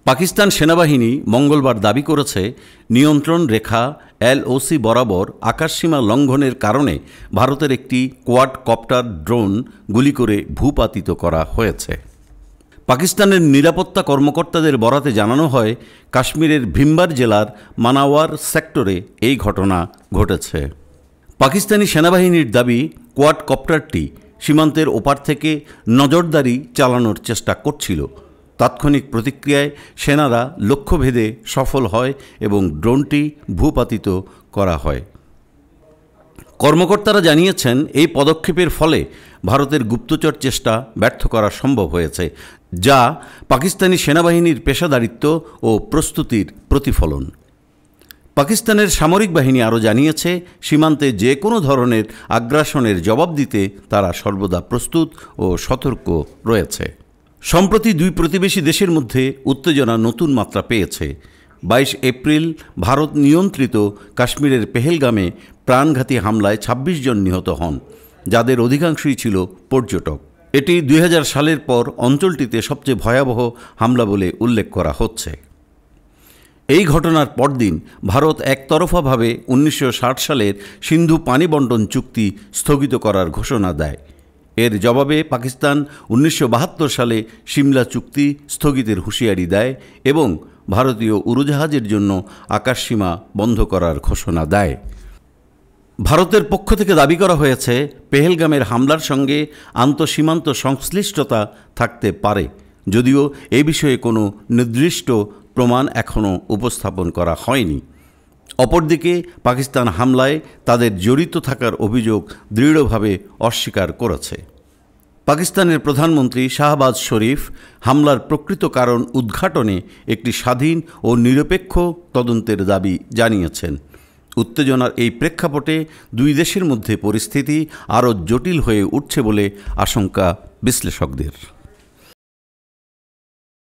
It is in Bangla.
পাকিস্তান সেনাবাহিনী মঙ্গলবার দাবি করেছে, নিয়ন্ত্রণ রেখা LOC বরাবর আকাশসীমা লঙ্ঘনের কারণে ভারতের একটি কোয়াডকপ্টার ড্রোন গুলি করে ভূপাতিত করা হয়েছে। পাকিস্তানের নিরাপত্তা কর্মকর্তাদের বরাতে জানানো হয়, কাশ্মীরের ভিম্বার জেলার মানাওয়ার সেক্টরে এই ঘটনা ঘটেছে। পাকিস্তানি সেনাবাহিনীর দাবি, কোয়াডকপ্টারটি সীমান্তের ওপার থেকে নজরদারি চালানোর চেষ্টা করছিল। তাৎক্ষণিক প্রতিক্রিয়ায় সেনারা লক্ষ্যভেদে সফল হয় এবং ড্রোনটি ভূপাতিত করা হয়। কর্মকর্তারা জানিয়েছেন, এই পদক্ষেপের ফলে ভারতের গুপ্তচর চেষ্টা ব্যর্থ করা সম্ভব হয়েছে, যা পাকিস্তানি সেনাবাহিনীর পেশাদারিত্ব ও প্রস্তুতির প্রতিফলন। পাকিস্তানের সামরিক বাহিনী আরও জানিয়েছে, সীমান্তে যে কোনো ধরনের আগ্রাসনের জবাব দিতে তারা সর্বদা প্রস্তুত ও সতর্ক রয়েছে। সম্প্রতি দুই প্রতিবেশী দেশের মধ্যে উত্তেজনা নতুন মাত্রা পেয়েছে। 22 এপ্রিল ভারত নিয়ন্ত্রিত কাশ্মীরের পেহেলগামে প্রাণঘাতী হামলায় 26 জন নিহত হন, যাদের অধিকাংশই ছিল পর্যটক। এটি 2000 সালের পর অঞ্চলটিতে সবচেয়ে ভয়াবহ হামলা বলে উল্লেখ করা হচ্ছে। এই ঘটনার পরদিন ভারত একতরফাভাবে 1960 সালের সিন্ধু পানি বণ্টন চুক্তি স্থগিত করার ঘোষণা দেয়। এর জবাবে পাকিস্তান 1972 সালে সিমলা চুক্তি স্থগিতের হুঁশিয়ারি দেয় এবং ভারতীয় উড়োজাহাজের জন্য আকাশসীমা বন্ধ করার ঘোষণা দেয়। ভারতের পক্ষ থেকে দাবি করা হয়েছে, পেহেলগামের হামলার সঙ্গে আন্তঃসীমান্ত সংশ্লিষ্টতা থাকতে পারে, যদিও এ বিষয়ে কোনো নির্দিষ্ট প্রমাণ এখনও উপস্থাপন করা হয়নি। অপরদিকে পাকিস্তান হামলায় তাদের জড়িত থাকার অভিযোগ দৃঢ়ভাবে অস্বীকার করেছে। পাকিস্তানের প্রধানমন্ত্রী শাহবাজ শরীফ হামলার প্রকৃত কারণ উদ্ঘাটনে একটি স্বাধীন ও নিরপেক্ষ তদন্তের দাবি জানিয়েছেন। উত্তেজনার এই প্রেক্ষাপটে দুই দেশের মধ্যে পরিস্থিতি আরও জটিল হয়ে উঠছে বলে আশঙ্কা বিশ্লেষকদের।